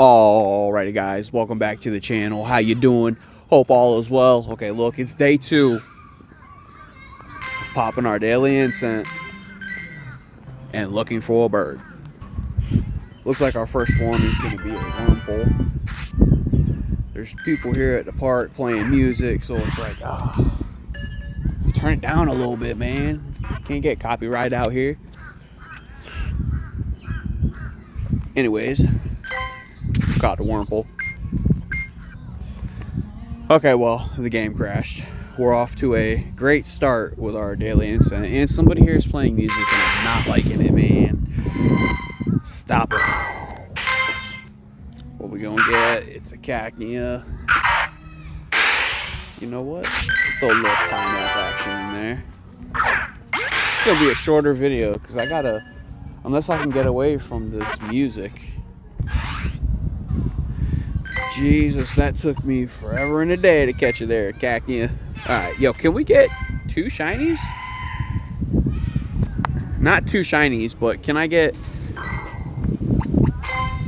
Alrighty guys, welcome back to the channel. How you doing? Hope all is well. Okay, look, it's day 2. Popping our daily Inscent and looking for a bird. Looks like our first one is going to be a wormhole. There's people here at the park playing music, so it's like, turn it down a little bit, man. Can't get copyright out here. Anyways, got the wormhole. Okay, well, the game crashed. We're off to a great start with our daily Inscent, and somebody here is playing music and I'm not liking it, man. Stop it. What we gonna get? It's a cacnea. You know what? Throw a little pineapple action in there. It's gonna be a shorter video because I gotta, unless I can get away from this music. Jesus, that took me forever and a day to catch it there, cacnea. Alright, yo, can we get 2 shinies? Not 2 shinies, but can I get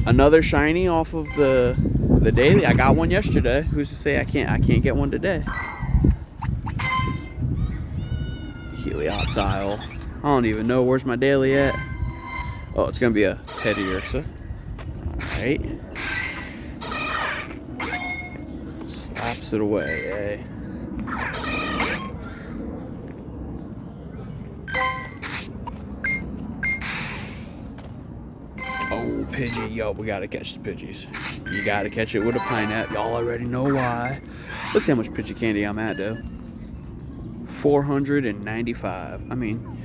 another shiny off of the daily? I got one yesterday. Who's to say I can't get one today? Helioptile. I don't even know where's my daily at. Oh, it's gonna be a Teddy Ursa. Alright. Slaps it away, eh? Oh, Pidgey. Yo, we gotta catch the Pidgeys. You gotta catch it with a pineapple. Y'all already know why. Let's see how much Pidgey candy I'm at, though. 495. I mean,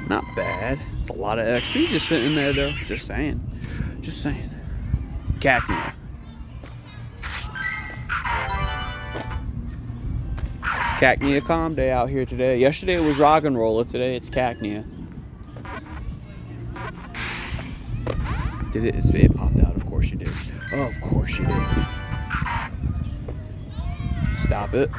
not bad. It's a lot of XP just sitting there, though. Just saying. Just saying. Cacnea. It's Cacnea calm day out here today. Yesterday it was rock and roller. Today it's Cacnea. Did it? It popped out. Of course you did. Oh, of course you did. Stop it.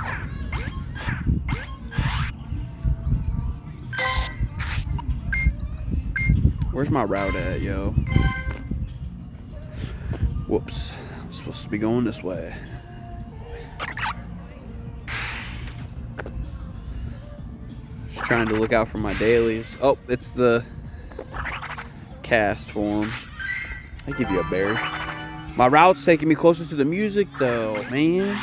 Where's my route at, yo? Whoops. I'm supposed to be going this way. Just trying to look out for my dailies. Oh, it's the cast form. I give you a berry. My route's taking me closer to the music, though, man.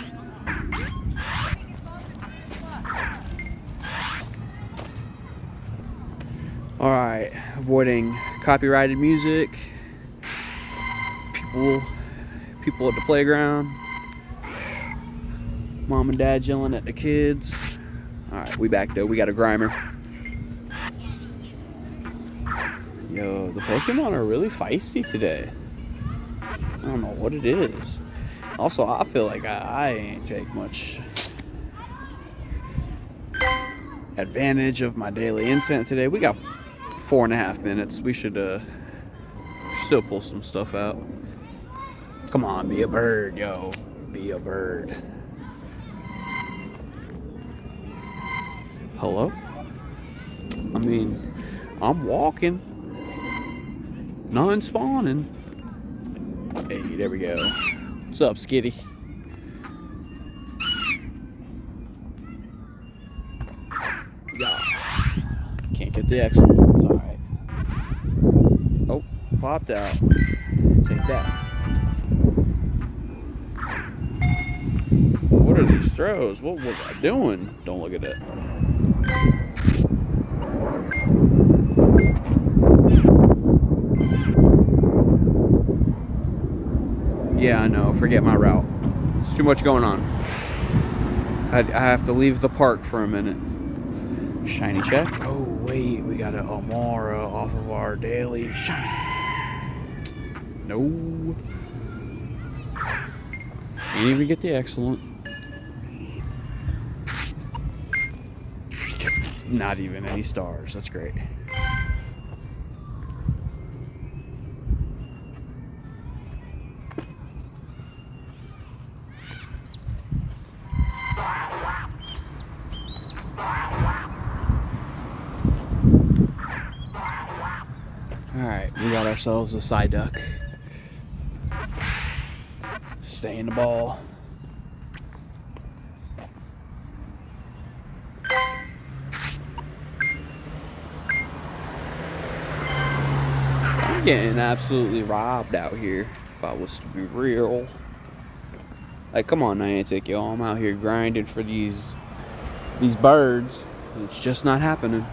Alright, avoiding copyrighted music. People at the playground. Mom and dad yelling at the kids. Alright, we back though. We got a Grimer. Yo, the Pokemon are really feisty today. I don't know what it is. Also, I feel like I ain't take much advantage of my daily Inscent today. We got 4.5 minutes. We should still pull some stuff out. Come on, be a bird, yo. Be a bird. Hello? I mean, I'm walking. None spawning. Hey, there we go. What's up, Skitty? Yeah. Can't get the exit. It's alright. Oh, popped out. Take that. What are these throws? What was I doing? Don't look at it. Yeah, I know. Forget my route. It's too much going on. I have to leave the park for a minute. Shiny check. Oh, wait. We got an Amara off of our daily shiny. No. Can't even get the excellent. Not even any stars. That's great. Alright, we got ourselves a Psyduck. Stay in the ball. I'm getting absolutely robbed out here, if I was to be real. Like, come on, Niantic, yo. I'm out here grinding for these birds. It's just not happening.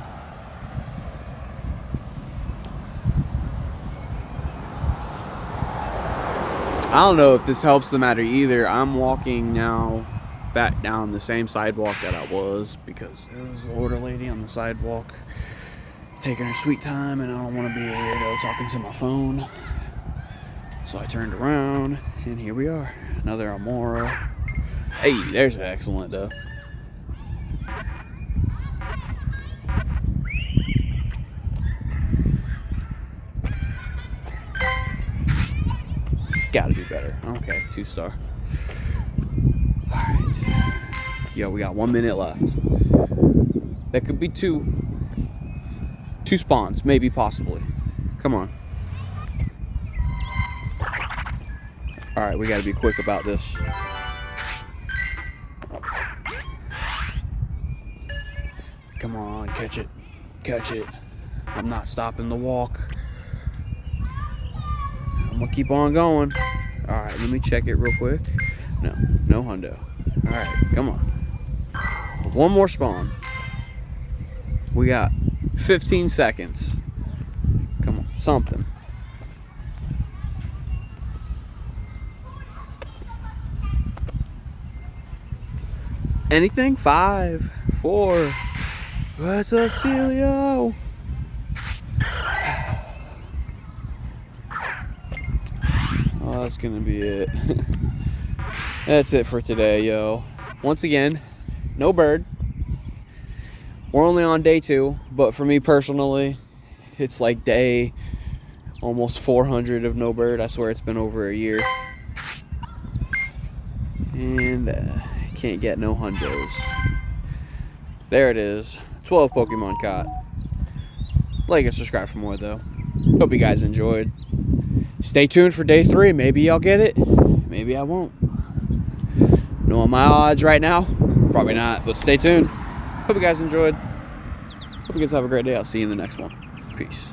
I don't know if this helps the matter either. I'm walking now back down the same sidewalk that I was because there was an older lady on the sidewalk taking her sweet time, and I don't want to be a weirdo talking to my phone. So I turned around, and here we are. Another Amora. Hey, there's an excellent, though. Gotta be better. Okay, 2-star. Alright. Yo, we got 1 minute left. That could be two spawns, maybe, possibly. Come on. Alright, we gotta be quick about this. Come on, catch it. Catch it. I'm not stopping the walk. I'm gonna keep on going. Alright, let me check it real quick. No hundo. Alright, come on. One more spawn. We got 15 seconds. Come on, something. Anything? 5, 4. That's a Celio. Oh, that's gonna be it. That's it for today, yo. Once again, no bird. We're only on day 2, but for me personally, it's like day almost 400 of no bird. I swear it's been over a year. And can't get no hundos. There it is. 12 Pokemon caught. Like and subscribe for more, though. Hope you guys enjoyed. Stay tuned for day 3. Maybe I'll get it. Maybe I won't. Knowing my odds right now, probably not. But stay tuned. Hope you guys enjoyed. Hope you guys have a great day. I'll see you in the next one. Peace.